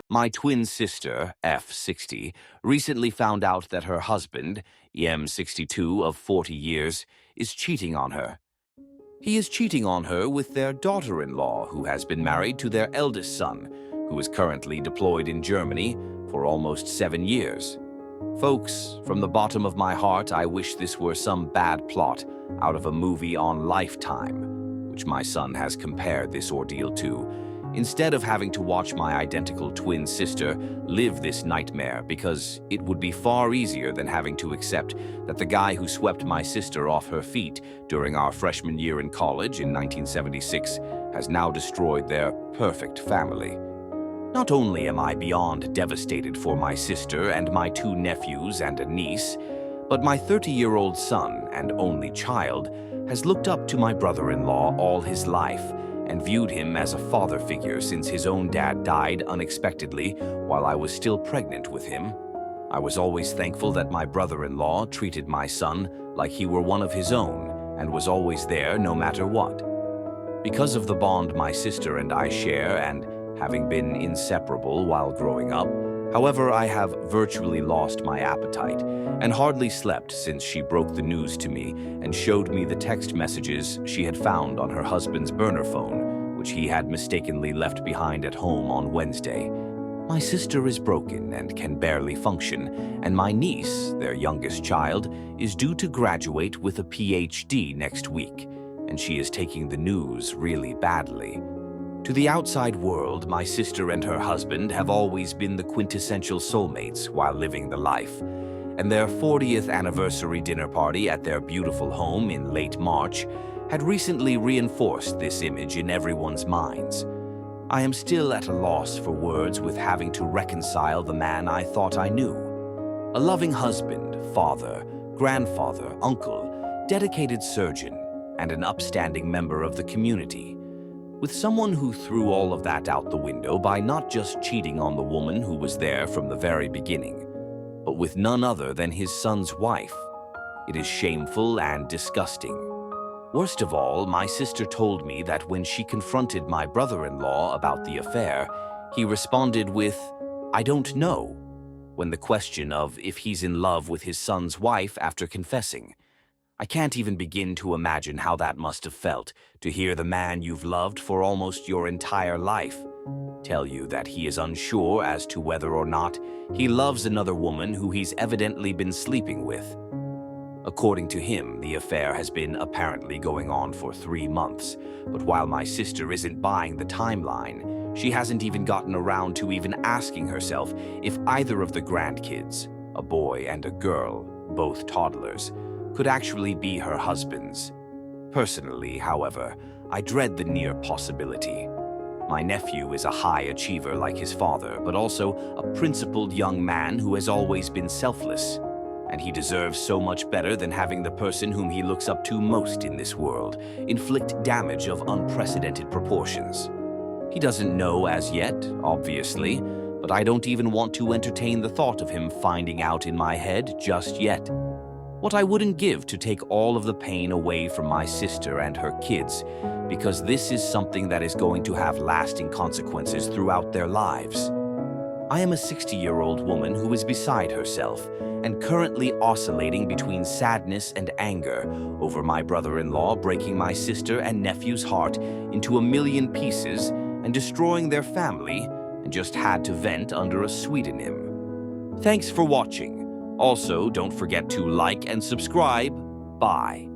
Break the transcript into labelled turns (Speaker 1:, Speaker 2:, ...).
Speaker 1: My twin sister, F60, recently found out that her husband, EM62 of 40 years, is cheating on her. He is cheating on her with their daughter-in-law, who has been married to their eldest son, who is currently deployed in Germany for almost 7 years. Folks, from the bottom of my heart, I wish this were some bad plot out of a movie on Lifetime, which my son has compared this ordeal to, instead of having to watch my identical twin sister live this nightmare, because it would be far easier than having to accept that the guy who swept my sister off her feet during our freshman year in college in 1976 has now destroyed their perfect family. Not only am I beyond devastated for my sister and my 2 nephews and a niece, but my 30-year-old son and only child has looked up to my brother-in-law all his life and viewed him as a father figure since his own dad died unexpectedly while I was still pregnant with him. I was always thankful that my brother-in-law treated my son like he were one of his own and was always there no matter what. Because of the bond my sister and I share and having been inseparable while growing up, however, I have virtually lost my appetite and hardly slept since she broke the news to me and showed me the text messages she had found on her husband's burner phone, which he had mistakenly left behind at home on Wednesday. My sister is broken and can barely function, and my niece, their youngest child, is due to graduate with a PhD next week, and she is taking the news really badly. To the outside world, my sister and her husband have always been the quintessential soulmates while living the life, and their 40th anniversary dinner party at their beautiful home in late March had recently reinforced this image in everyone's minds. I am still at a loss for words with having to reconcile the man I thought I knew. A loving husband, father, grandfather, uncle, dedicated surgeon, and an upstanding member of the community. With someone who threw all of that out the window by not just cheating on the woman who was there from the very beginning, but with none other than his son's wife. It is shameful and disgusting. Worst of all, my sister told me that when she confronted my brother-in-law about the affair, he responded with, "I don't know," when the question of if he's in love with his son's wife after confessing. I can't even begin to imagine how that must have felt to hear the man you've loved for almost your entire life tell you that he is unsure as to whether or not he loves another woman who he's evidently been sleeping with. According to him, the affair has been apparently going on for 3 months, but while my sister isn't buying the timeline, she hasn't even gotten around to even asking herself if either of the grandkids, a boy and a girl, both toddlers, could actually be her husband's. Personally, however, I dread the near possibility. My nephew is a high achiever like his father, but also a principled young man who has always been selfless, and he deserves so much better than having the person whom he looks up to most in this world inflict damage of unprecedented proportions. He doesn't know as yet, obviously, but I don't even want to entertain the thought of him finding out in my head just yet. What I wouldn't give to take all of the pain away from my sister and her kids, because this is something that is going to have lasting consequences throughout their lives. I am a 60-year-old woman who is beside herself and currently oscillating between sadness and anger over my brother-in-law breaking my sister and nephew's heart into a million pieces and destroying their family, and just had to vent under a pseudonym. Thanks for watching. Also, don't forget to like and subscribe. Bye.